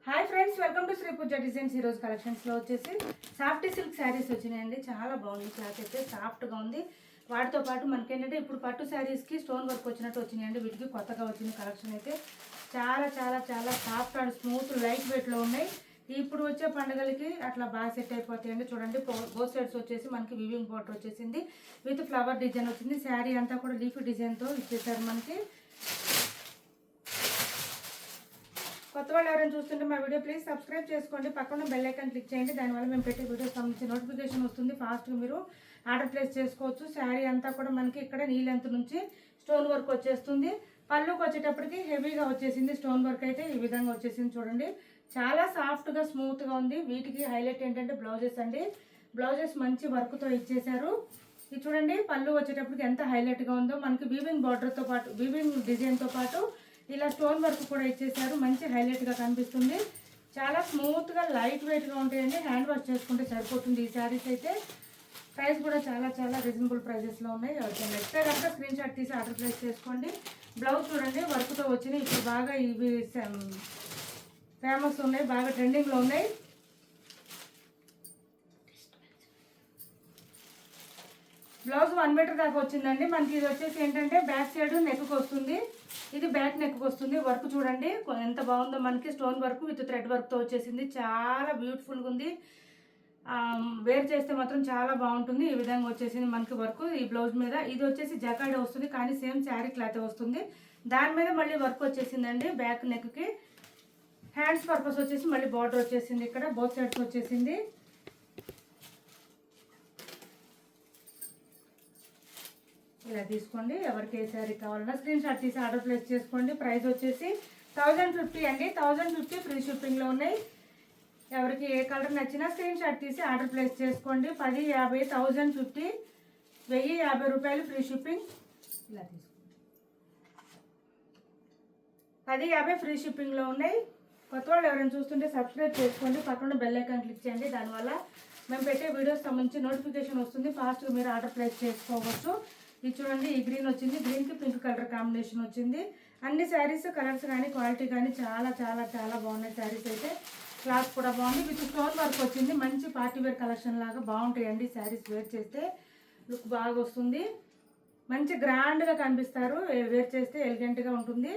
Hi friends, welcome to Shri Pooja designs. ఈరోజు కలెక్షన్స్లో వచ్చేసి సాఫ్ట్ సిల్క్ శారీస్ వచ్చినాయండి. చాలా బాగుంది, క్లాత్ అయితే సాఫ్ట్గా ఉంది. వాటితో పాటు మనకేంటంటే ఇప్పుడు పట్టు శారీస్కి స్టోన్ వర్క్ వచ్చినట్టు వచ్చినాయండి. వీటికి కొత్తగా వచ్చిన కలెక్షన్ అయితే చాలా చాలా చాలా సాఫ్ట్ అండ్ స్మూత్ లైట్ వెయిట్లో ఉన్నాయి. ఇప్పుడు వచ్చే పండుగలకి అట్లా బాగా సెట్ అయిపోతాయండి. చూడండి, బోత్ సైడ్స్ వచ్చేసి మనకి వివింగ్ బార్డర్ వచ్చేసింది విత్ ఫ్లవర్ డిజైన్ వచ్చింది. శారీ అంతా కూడా లీఫ్ డిజైన్తో ఇచ్చేసారు మనకి. కొత్త వాళ్ళు ఎవరైనా చూస్తుంటే మా వీడియో ప్లీజ్ సబ్స్క్రైబ్ చేసుకోండి, పక్కన బెల్ ఐకాన్ క్లిక్ చేయండి. దానివల్ల మేము పెట్టే వీడియోస్ సంబంధించి నోటిఫికేషన్ వస్తుంది. ఫాస్ట్గా మీరు ఆర్డర్ ప్లేస్ చేసుకోవచ్చు. శారీ అంతా కూడా మనకి ఇక్కడ నీ లెంత్ నుంచి స్టోన్ వర్క్ వచ్చేస్తుంది. పళ్ళుకి వచ్చేటప్పటికి హెవీగా వచ్చేసింది. స్టోన్ వర్క్ అయితే ఈ విధంగా వచ్చేసింది. చూడండి, చాలా సాఫ్ట్గా స్మూత్గా ఉంది. వీటికి హైలైట్ ఏంటంటే బ్లౌజెస్ అండి. బ్లౌజెస్ మంచి వర్క్తో ఇచ్చేసారు. ఇది చూడండి, పళ్ళు వచ్చేటప్పటికి ఎంత హైలైట్గా ఉందో. మనకి వీవింగ్ బార్డర్తో పాటు వీవింగ్ డిజైన్తో పాటు ఇలా స్టోన్ వర్క్ కూడా ఇచ్చేసారు. మంచి హైలైట్గా కనిపిస్తుంది. చాలా స్మూత్గా లైట్ వెయిట్గా ఉంటాయండి. హ్యాండ్ వాష్ చేసుకుంటే సరిపోతుంది. ఈ శారీస్ అయితే ప్రైస్ కూడా చాలా చాలా రీజనబుల్ ప్రైజెస్లో ఉన్నాయి. ఎవరికైనా నచ్చితే కనుక స్క్రీన్ షాట్ తీసి ఆర్డర్ ప్లేస్ చేసుకోండి. బ్లౌజ్ చూడండి, వర్క్తో వచ్చినాయి. ఇప్పుడు బాగా ఇవి ఫేమస్ ఉన్నాయి, బాగా ట్రెండింగ్లో ఉన్నాయి. బ్లౌజ్ 1 మీటర్ దాకా వచ్చిందండి మనకి. ఇది వచ్చేసి ఏంటంటే బ్యాక్ సైడ్ నెక్కి వస్తుంది. ఇది బ్యాక్ నెక్కి వస్తుంది. వర్క్ చూడండి ఎంత బాగుందో. మనకి స్టోన్ వర్క్ విత్ థ్రెడ్ వర్క్తో వచ్చేసింది. చాలా బ్యూటిఫుల్గా ఉంది. వేర్ చేస్తే మాత్రం చాలా బాగుంటుంది. ఈ విధంగా వచ్చేసింది మనకి వర్క్ ఈ బ్లౌజ్ మీద. ఇది వచ్చేసి జకాడే వస్తుంది, కానీ సేమ్ శారీ క్లాత్ వస్తుంది. దాని మీద మళ్ళీ వర్క్ వచ్చేసిందండి బ్యాక్ నెక్కి. హ్యాండ్స్ పర్పస్ వచ్చేసి మళ్ళీ బార్డర్ వచ్చేసింది. ఇక్కడ బోత్ సైడ్స్ వచ్చేసింది. ఇలా తీసుకోండి. ఎవరికి ఏ శారీ కావాలన్నా స్క్రీన్ షాట్ తీసి ఆర్డర్ ప్లేస్ చేసుకోండి. ప్రైస్ వచ్చేసి 1050 అండి. 1050 ఫ్రీ షిప్పింగ్లో ఉన్నాయి. ఎవరికి ఏ కలర్ నచ్చినా స్క్రీన్ షాట్ తీసి ఆర్డర్ ప్లేస్ చేసుకోండి. 10, 50, 1050, 1050 రూపాయలు ఫ్రీ షిప్పింగ్. ఇలా తీసుకోండి. 10, 50 ఫ్రీ షిప్పింగ్లో ఉన్నాయి. కొత్త వాళ్ళు ఎవరైనా చూస్తుంటే సబ్స్క్రైబ్ చేసుకోండి, పక్కన బెల్ ఐకాన్ క్లిక్ చేయండి. దానివల్ల మేము పెట్టే వీడియోస్ సంబంధించి నోటిఫికేషన్ వస్తుంది. ఫాస్ట్గా మీరు ఆర్డర్ ప్లేస్ చేసుకోవచ్చు. ఇది చూడండి, ఈ గ్రీన్ వచ్చింది. గ్రీన్కి పింక్ కలర్ కాంబినేషన్ వచ్చింది. అన్ని శారీస్ కలర్స్ కానీ క్వాలిటీ కానీ చాలా చాలా చాలా బాగున్నాయి. శారీస్ అయితే క్లాత్ కూడా బాగుంది. విత్ స్టోన్ వర్క్ వచ్చింది. మంచి పార్టీ వేర్ కలెక్షన్ లాగా బాగుంటాయండి. శారీస్ వేర్ చేస్తే లుక్ బాగా వస్తుంది. మంచి గ్రాండ్గా కనిపిస్తారు. వేర్ చేస్తే ఎలిగెంట్గా ఉంటుంది.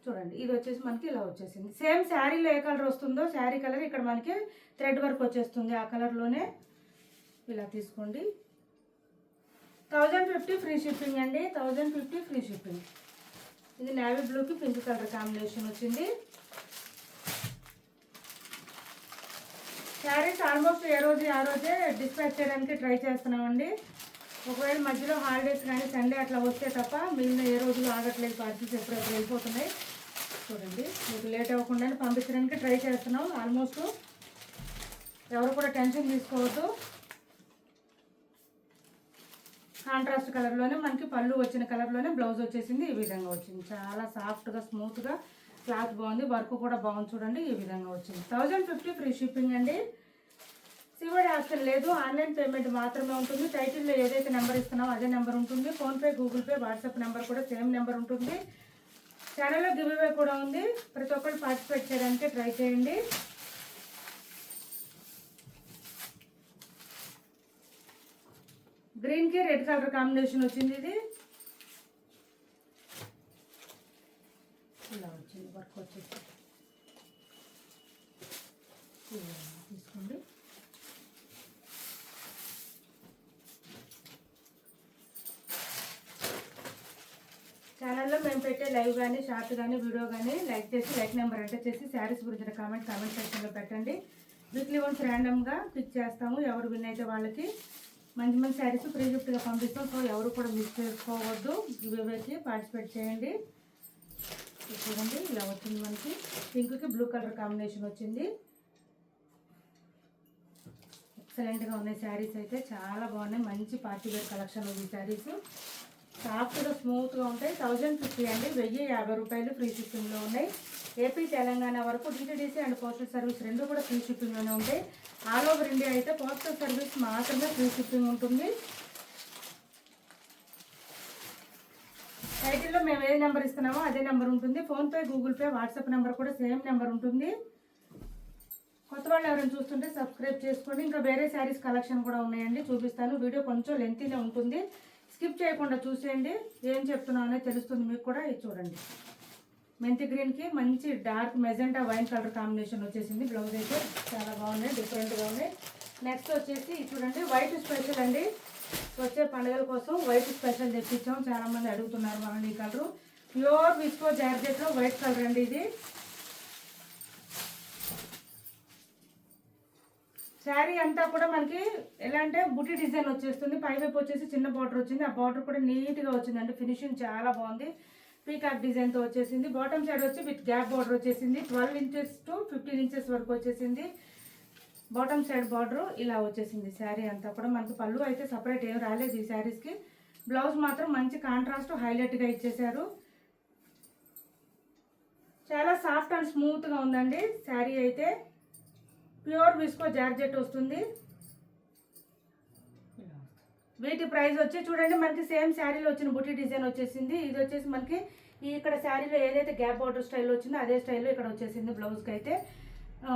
చూడండి, ఇది వచ్చేసి మనకి ఇలా వచ్చేసింది. సేమ్ శారీలో ఏ కలర్ వస్తుందో శారీ కలర్ ఇక్కడ మనకి థ్రెడ్ వర్క్ వచ్చేస్తుంది. ఆ కలర్లోనే ఇలా తీసుకోండి. 1050 ఫ్రీ షిప్పింగ్ అండి. 1050 ఫ్రీ షిప్పింగ్. ఇది నేవీ బ్లూకి పింక్ కలర్ కాంబినేషన్ వచ్చింది. శారీస్ ఆల్మోస్ట్ ఏ రోజు ఆ రోజే డిస్పాచ్ చేయడానికి ట్రై చేస్తున్నామండి. ఒకవేళ మధ్యలో హాలిడేస్ కానీ సండే అట్లా వస్తే తప్ప మిగిలిన ఏ రోజులు ఆగట్లేదు. పార్టీస్ ఎప్పుడెప్పుడు వెళ్ళిపోతున్నాయి. చూడండి, మీకు లేట్ అవ్వకుండానే పంపించడానికి ట్రై చేస్తున్నాం. ఆల్మోస్ట్ ఎవరు కూడా టెన్షన్ తీసుకోవద్దు. కాంట్రాస్ట్ కలర్లోనే మనకి పళ్ళు వచ్చిన కలర్లోనే బ్లౌజ్ వచ్చేసింది. ఈ విధంగా వచ్చింది. చాలా సాఫ్ట్గా స్మూత్గా క్లాత్ బాగుంది. వర్క్ కూడా బాగుంది. చూడండి, ఈ విధంగా వచ్చింది. 1050 ఫ్రీ షిప్పింగ్ అండి. సివడి ఆప్షన్ లేదు, ఆన్లైన్ పేమెంట్ మాత్రమే ఉంటుంది. టైటిల్లో ఏదైతే నెంబర్ ఇస్తున్నామో అదే నెంబర్ ఉంటుంది. PhonePe, Google pay, WhatsApp number కూడా సేమ్ నెంబర్ ఉంటుంది. ఛానల్లో గివ్ అవే కూడా ఉంది. ప్రతి ఒక్కరు పార్టిసిపేట్ చేయడానికి ట్రై చేయండి. గ్రీన్కి రెడ్ కలర్ కాంబినేషన్ వచ్చింది. ఇది ఇలా వచ్చింది. వర్క్ వచ్చేసి తీసుకోండి. ఛానల్లో మేము పెట్టే లైవ్ కానీ షార్ట్ కానీ వీడియో కానీ లైక్ చేసి లైక్ నెంబర్ ఎంటర్ చేసి శారీస్ గురించిన కామెంట్ సెక్షన్లో పెట్టండి. వీక్లీ వన్స్ ర్యాండమ్గా పిక్ చేస్తాము. ఎవరు విన్ అయితే వాళ్ళకి మంచి మంచి శారీస్ ఫ్రీ గిఫ్ట్గా పంపిస్తాం. సో ఎవరు కూడా మిస్ చేసుకోవద్దు. గివ్అవేకి పార్టిసిపేట్ చేయండి. చూడండి, ఇలా వచ్చింది మనకి. పింక్కి బ్లూ కలర్ కాంబినేషన్ వచ్చింది. ఎక్సలెంట్గా ఉన్నాయి శారీస్ అయితే. చాలా బాగున్నాయి. మంచి పార్టీ వేర్ కలెక్షన్ ఉంది. ఈ శారీస్ సాఫ్ట్గా స్మూత్గా ఉంటాయి. 1050 అండి. 1050 రూపాయలు ఫ్రీ షిప్పింగ్లో ఉన్నాయి. ఏపీ, తెలంగాణ వరకు డిటిడిసి అండ్ పోస్టల్ సర్వీస్ రెండు కూడా ఫ్రీ షిప్పింగ్లోనే ఉంటాయి. ఆల్ ఓవర్ ఇండియా అయితే పోస్టల్ సర్వీస్ మాత్రమే ఫ్రీ షిప్పింగ్ ఉంటుంది. టైటిల్లో మేము ఏ నెంబర్ ఇస్తున్నామో అదే నెంబర్ ఉంటుంది. PhonePe, Google pay, WhatsApp number కూడా సేమ్ నెంబర్ ఉంటుంది. కొత్త వాళ్ళు ఎవరైనా చూస్తుంటే సబ్స్క్రైబ్ చేసుకోండి. ఇంకా వేరే శారీస్ కలెక్షన్ కూడా ఉన్నాయండి, చూపిస్తాను. వీడియో కొంచెం లెంతీనే ఉంటుంది, స్కిప్ చేయకుండా చూసేయండి. ఏం చెప్తున్నావు అనేది తెలుస్తుంది మీకు కూడా. ఇది చూడండి, మెంతి గ్రీన్కి మంచి dark magenta wine colour combination వచ్చేసింది. బ్లౌజ్ అయితే చాలా బాగున్నాయి, డిఫరెంట్గా ఉన్నాయి. నెక్స్ట్ వచ్చేసి చూడండి, వైట్ స్పెషల్ అండి. వచ్చే పండుగల కోసం వైట్ స్పెషల్ తెప్పించాం. చాలామంది అడుగుతున్నారు మనల్ని. ఈ కలరు ప్యూర్ విస్కో జార్జెట్లో వైట్ కలర్ అండి. ఇది శారీ అంతా కూడా మనకి ఎలా అంటే బుట్టి డిజైన్ వచ్చేస్తుంది. పైవైపు వచ్చేసి చిన్న బార్డర్ వచ్చింది. ఆ బార్డర్ కూడా నీట్గా వచ్చిందండి, ఫినిషింగ్ చాలా బాగుంది. పీకాక్ డిజైన్తో వచ్చేసింది. బాటమ్ సైడ్ వచ్చి విత్ గ్యాప్ బార్డర్ వచ్చేసింది. 12 ఇంచెస్ టు 15 ఇంచెస్ వరకు వచ్చేసింది బాటమ్ సైడ్ బార్డర్. ఇలా వచ్చేసింది శారీ అంతా కూడా. మనకి పళ్ళు అయితే సపరేట్ ఏం రాలేదు ఈ శారీస్కి. బ్లౌజ్ మాత్రం మంచి కాంట్రాస్ట్ హైలైట్గా ఇచ్చేసారు. చాలా సాఫ్ట్ అండ్ స్మూత్గా ఉందండి శారీ అయితే. ప్యూర్ విస్కో జార్జెట్ వస్తుంది. వీటి ప్రైస్ వచ్చి చూడండి, మనకి సేమ్ శారీలో వచ్చిన బుట్టి డిజైన్ వచ్చేసింది. ఇది వచ్చేసి మనకి ఇక్కడ శారీలో ఏదైతే గ్యాప్ బార్డర్ స్టైల్ వచ్చిందో అదే స్టైల్లో ఇక్కడ వచ్చేసింది. బ్లౌజ్కి అయితే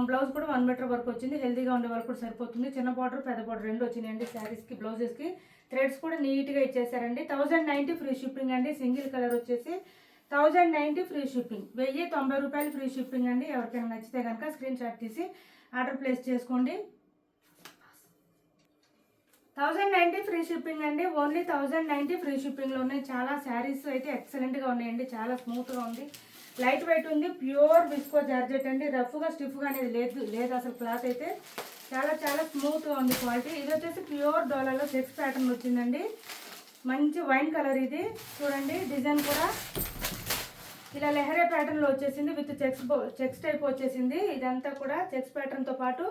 బ్లౌజ్ కూడా 1 మీటర్ వరకు వచ్చింది. హెల్తీగా ఉండే వరకు కూడా సరిపోతుంది. చిన్న బార్డర్ పెద్ద బార్డర్ రెండు వచ్చినాయండి శారీస్కి. బ్లౌజెస్కి థ్రెడ్స్ కూడా నీట్గా ఇచ్చేసారండి. 1090 ఫ్రీ షిప్పింగ్ అండి. సింగిల్ కలర్ వచ్చేసి 1090 ఫ్రీ షిప్పింగ్. 1090 రూపాయలు ఫ్రీ షిప్పింగ్ అండి. ఎవరికైనా నచ్చితే కనుక స్క్రీన్ షాట్ తీసి ఆర్డర్ ప్లేస్ చేసుకోండి. 1090 ఫ్రీ షిప్పింగ్ అండి. ఓన్లీ 1090 ఫ్రీ షిప్పింగ్లో ఉన్నాయి. చాలా శారీస్ అయితే ఎక్సలెంట్గా ఉన్నాయండి. చాలా స్మూత్గా ఉంది, లైట్ వెయిట్ ఉంది. ప్యూర్ విస్కో జార్జెట్ అండి. రఫ్గా స్టిఫ్గా అనేది లేదు అసలు. క్లాత్ అయితే చాలా చాలా స్మూత్గా ఉంది క్వాలిటీ. ఇది వచ్చేసి ప్యూర్ డోలాలో చెక్స్ ప్యాటర్న్ వచ్చిందండి. మంచి వైన్ కలర్ ఇది. చూడండి డిజైన్ కూడా ఇలా లెహరే ప్యాటర్న్లో వచ్చేసింది. విత్ చెక్స్ టైప్ వచ్చేసింది. ఇదంతా కూడా చెక్స్ ప్యాటర్న్తో పాటు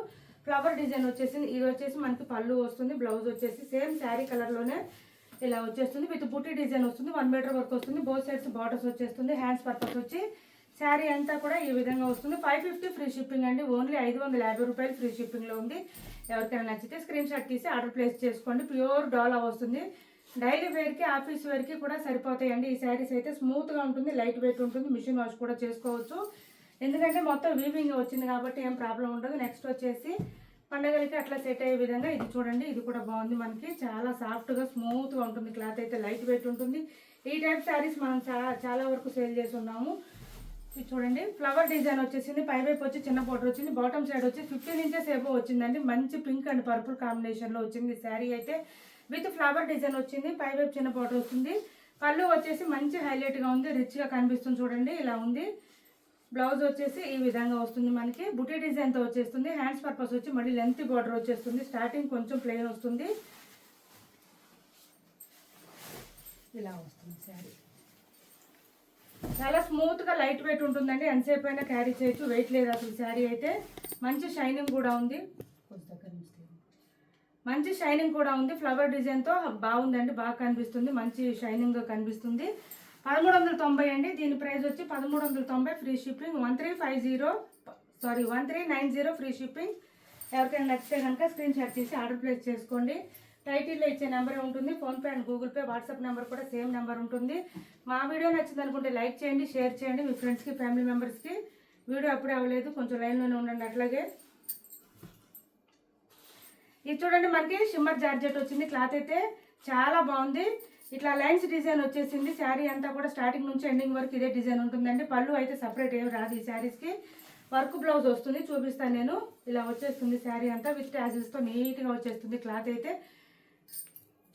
ఫ్లవర్ డిజైన్ వచ్చేసింది. ఇది వచ్చేసి మనకి పళ్ళు వస్తుంది. బ్లౌజ్ వచ్చేసి సేమ్ శారీ కలర్లోనే ఇలా వచ్చేస్తుంది. విత్ బుట్టి డిజైన్ వస్తుంది. 1 మీటర్ వరకు వస్తుంది. బోత్ సైడ్స్ బార్డర్స్ వచ్చేస్తుంది. హ్యాండ్స్ పర్పస్ వచ్చి శారీ అంతా కూడా ఈ విధంగా వస్తుంది. 550 ఫ్రీ షిప్పింగ్ అండి. ఓన్లీ 550 రూపాయలు ఫ్రీ షిప్పింగ్లో ఉంది. ఎవరికైనా నచ్చితే స్క్రీన్ షాట్ తీసి ఆర్డర్ ప్లేస్ చేసుకోండి. ప్యూర్ డోలా వస్తుంది. డైలీ వేర్కి, ఆఫీస్ వేర్కి కూడా సరిపోతాయండి. ఈ శారీస్ అయితే స్మూత్గా ఉంటుంది, లైట్ వెయిట్ ఉంటుంది. మిషన్ వాష్ కూడా చేసుకోవచ్చు, ఎందుకంటే మొత్తం వీవింగ్ వచ్చింది కాబట్టి ఏం ప్రాబ్లం ఉండదు. నెక్స్ట్ వచ్చేసి పండగలకి అట్లా సెట్ అయ్యే విధంగా ఇది చూడండి. ఇది కూడా బాగుంది. మనకి చాలా సాఫ్ట్గా స్మూత్గా ఉంటుంది. క్లాత్ అయితే లైట్ వెయిట్ ఉంటుంది. ఈ టైప్ శారీస్ మనం చాలా వరకు సేల్ చేసి ఉన్నాము. ఇది చూడండి, ఫ్లవర్ డిజైన్ వచ్చేసింది. పైవైపు వచ్చి చిన్న బోర్డర్ వచ్చింది. బాటమ్ సైడ్ వచ్చి 15 ఇంచెస్ ఏవో వచ్చిందండి. మంచి పింక్ అండ్ పర్పుల్ కాంబినేషన్లో వచ్చింది శారీ అయితే. విత్ ఫ్లవర్ డిజైన్ వచ్చింది. పైవైపు చిన్న బార్డర్ వస్తుంది. పళ్ళు వచ్చేసి మంచి హైలైట్గా ఉంది, రిచ్గా కనిపిస్తుంది. చూడండి ఇలా ఉంది. బ్లౌజ్ వచ్చేసి ఈ విధంగా వస్తుంది. మనకి బుటీ డిజైన్తో వచ్చేస్తుంది. హ్యాండ్స్ పర్పస్ వచ్చి మళ్ళీ లెంత్ బార్డర్ వచ్చేస్తుంది. స్టార్టింగ్ కొంచెం ప్లెయిన్ వస్తుంది. ఇలా వస్తుంది శారీ. చాలా స్మూత్గా లైట్ వెయిట్ ఉంటుందండి. ఎంతసేపు అయినా క్యారీ చేయొచ్చు, వెయిట్ లేదు అసలు. శారీ అయితే మంచి షైనింగ్ కూడా ఉంది. మంచి షైనింగ్ కూడా ఉంది. ఫ్లవర్ డిజైన్తో బాగుందండి, బాగా కనిపిస్తుంది. మంచి షైనింగ్గా కనిపిస్తుంది. 1390 అండి. దీని ప్రైస్ వచ్చి 1390 ఫ్రీ షిప్పింగ్. 1390 free shipping. ఎవరికైనా నచ్చితే కనుక స్క్రీన్ షాట్ తీసి ఆర్డర్ ప్లేస్ చేసుకోండి. టైటిల్లో ఇచ్చే నెంబరే ఉంటుంది. PhonePe and Google pay, WhatsApp number కూడా సేమ్ నెంబర్ ఉంటుంది. మా వీడియో నచ్చింది అనుకుంటే లైక్ చేయండి, షేర్ చేయండి మీ ఫ్రెండ్స్కి, ఫ్యామిలీ మెంబర్స్కి. వీడియో అప్పుడే అవ్వలేదు, కొంచెం లైన్లోనే ఉండండి. అట్లాగే ఇది చూడండి, మనకి షిమ్మర్ జార్జెట్ వచ్చింది. క్లాత్ అయితే చాలా బాగుంది. ఇట్లా లైన్స్ డిజైన్ వచ్చేసింది. శారీ అంతా కూడా స్టార్టింగ్ నుంచి ఎండింగ్ వరకు ఇదే డిజైన్ ఉంటుందండి. పళ్ళు అయితే సపరేట్ ఏం రాదు. ఈ శారీస్కి వర్క్ బ్లౌజ్ వస్తుంది, చూపిస్తాను నేను. ఇలా వచ్చేస్తుంది శారీ అంతా విత్ ట్యాజిల్స్తో నీట్గా వచ్చేస్తుంది. క్లాత్ అయితే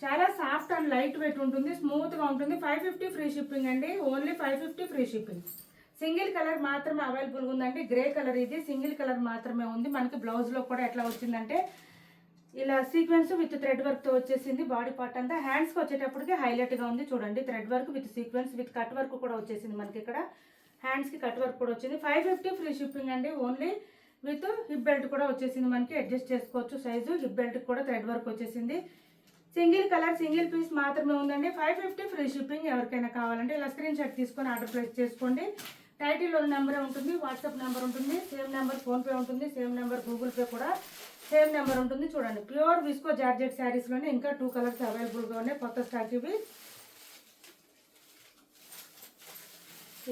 చాలా సాఫ్ట్ అండ్ లైట్ వెయిట్ ఉంటుంది, స్మూత్గా ఉంటుంది. 550 ఫ్రీ షిప్పింగ్ అండి. Only 550 free shipping. Single colour మాత్రమే అవైలబుల్గా ఉందండి. గ్రే కలర్ ఇది సింగిల్ కలర్ మాత్రమే ఉంది. మనకి బ్లౌజ్లో కూడా ఎట్లా వచ్చిందంటే ఇలా సీక్వెన్స్ విత్ థ్రెడ్ వర్క్తో వచ్చేసింది. బాడీ పార్ట్ అంతా హ్యాండ్స్కి వచ్చేటప్పటికి హైలైట్గా ఉంది. చూడండి, thread work with sequence with cut work కూడా వచ్చేసింది. మనకి ఇక్కడ హ్యాండ్స్కి కట్ వర్క్ కూడా వచ్చింది. 550 ఫ్రీ షిప్పింగ్ అండి. ఓన్లీ విత్ హిప్ బెల్ట్ కూడా వచ్చేసింది. మనకి అడ్జస్ట్ చేసుకోవచ్చు సైజు. హిప్ బెల్ట్ కూడా థ్రెడ్ వర్క్ వచ్చేసింది. సింగిల్ కలర్ సింగిల్ పీస్ మాత్రమే ఉందండి. 550 ఫ్రీ షిప్పింగ్. ఎవరికైనా కావాలంటే ఇలా స్క్రీన్ షాట్ తీసుకొని ఆర్డర్ ప్లేస్ చేసుకోండి. టైటిల్లో నెంబరే ఉంటుంది, వాట్సాప్ నెంబర్ ఉంటుంది, సేమ్ నెంబర్ ఫోన్పే ఉంటుంది, సేమ్ నెంబర్ గూగుల్ పే కూడా సేమ్ నెంబర్ ఉంటుంది. చూడండి, ప్యూర్ విస్కో జార్జెట్ శారీస్లోనే ఇంకా 2 కలర్స్ అవైలబుల్గా ఉన్నాయి. కొత్త స్టాక్ ఇవి.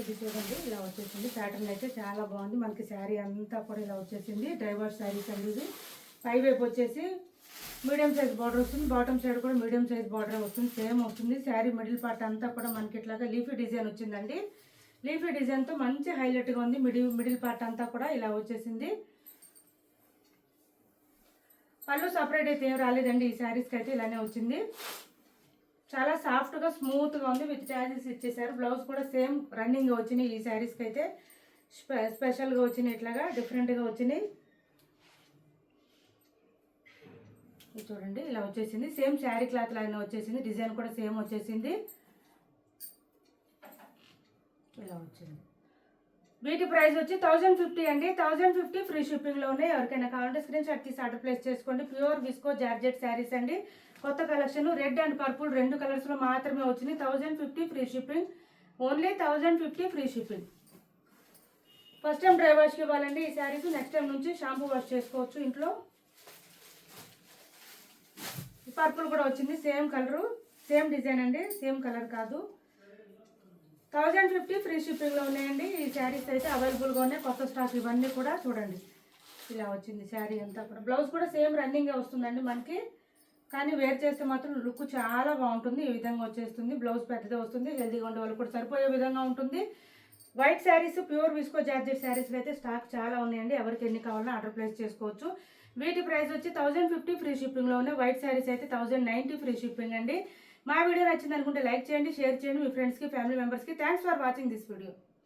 ఇది చూడండి ఇలా వచ్చేసింది. ప్యాటర్న్ అయితే చాలా బాగుంది. మనకి శారీ అంతా కూడా ఇలా వచ్చేసింది. డ్రైవర్ శారీస్ అండి ఇది. పై వైపు వచ్చేసి మీడియం సైజ్ బార్డర్ వస్తుంది. బాటమ్ సైడ్ కూడా మీడియం సైజ్ బార్డర్ వస్తుంది. సేమ్ వస్తుంది. శారీ మిడిల్ పార్ట్ అంతా కూడా మనకి ఇట్లాగా లీఫీ డిజైన్ వచ్చిందండి. లీఫీ డిజైన్తో మంచి హైలైట్గా ఉంది. మిడిల్ పార్ట్ అంతా కూడా ఇలా వచ్చేసింది. పళ్ళు సపరేట్ అయితే ఏం రాలేదండి. ఈ శారీస్కి అయితే ఇలానే వచ్చింది. చాలా సాఫ్ట్గా స్మూత్గా ఉంది. విత్ ట్యాజిల్స్ ఇచ్చేసారు. బ్లౌజ్ కూడా సేమ్ రన్నింగ్గా వచ్చినాయి. ఈ శారీస్కి అయితే స్పెషల్గా వచ్చినాయి. ఇట్లాగా డిఫరెంట్గా వచ్చినాయి. ఇది చూడండి ఇలా వచ్చేసింది. సేమ్ శారీ క్లాత్ లాగానే వచ్చేసింది. డిజైన్ కూడా సేమ్ వచ్చేసింది. ఇలా వచ్చింది. వీటి ప్రైస్ వచ్చి 1050 అండి. 1050 ఫ్రీ షిప్పింగ్లో ఉన్నాయి. ఎవరికైనా కావాలంటే స్క్రీన్ షాట్ తీసి ఆర్డర్ ప్లేస్ చేసుకోండి. ప్యూర్ విస్కో జార్జెట్ శారీస్ అండి. కొత్త కలెక్షన్ రెడ్ అండ్ పర్పుల్ 2 కలర్స్లో మాత్రమే వచ్చింది. 1050 free shipping. Only 1050 free shipping. First time dry వాష్కి ఇవ్వాలండి ఈ శారీస్. నెక్స్ట్ టైం నుంచి షాంపూ వాష్ చేసుకోవచ్చు ఇంట్లో. పర్పుల్ కూడా వచ్చింది. సేమ్ కలరు సేమ్ డిజైన్ అండి. సేమ్ కలర్ కాదు. 1050 ఫ్రీ షిప్పింగ్లో ఉన్నాయండి. ఈ శారీస్ అయితే అవైలబుల్గా ఉన్నాయి. కొత్త స్టాక్ ఇవన్నీ కూడా చూడండి ఇలా వచ్చింది. శారీ అంతా కూడా బ్లౌజ్ కూడా సేమ్ రన్నింగ్గా వస్తుందండి మనకి. కానీ వేర్ చేస్తే మాత్రం లుక్ చాలా బాగుంటుంది. ఈ విధంగా వచ్చేస్తుంది. బ్లౌజ్ పెద్దగా వస్తుంది. హెల్దీగా ఉండే వాళ్ళు కూడా సరిపోయే విధంగా ఉంటుంది. White saris pure visco georgette శారీస్లో అయితే స్టాక్ చాలా ఉన్నాయండి. ఎవరికి ఎన్ని కావాలన్నా ఆర్డర్ ప్లేస్ చేసుకోవచ్చు. వీటి ప్రైస్ వచ్చి 1050 ఫ్రీ షిప్పింగ్లో ఉన్నాయి. వైట్ శారీస్ అయితే 1090 ఫ్రీ షిప్పింగ్ అండి. మా వీడియో నచ్చింది అనుకుంటే లైక్ చేయండి, షేర్ చేయండి మీ ఫ్రెండ్స్కి, ఫ్యామిలీ మెంబర్స్కి. Thanks for watching this video.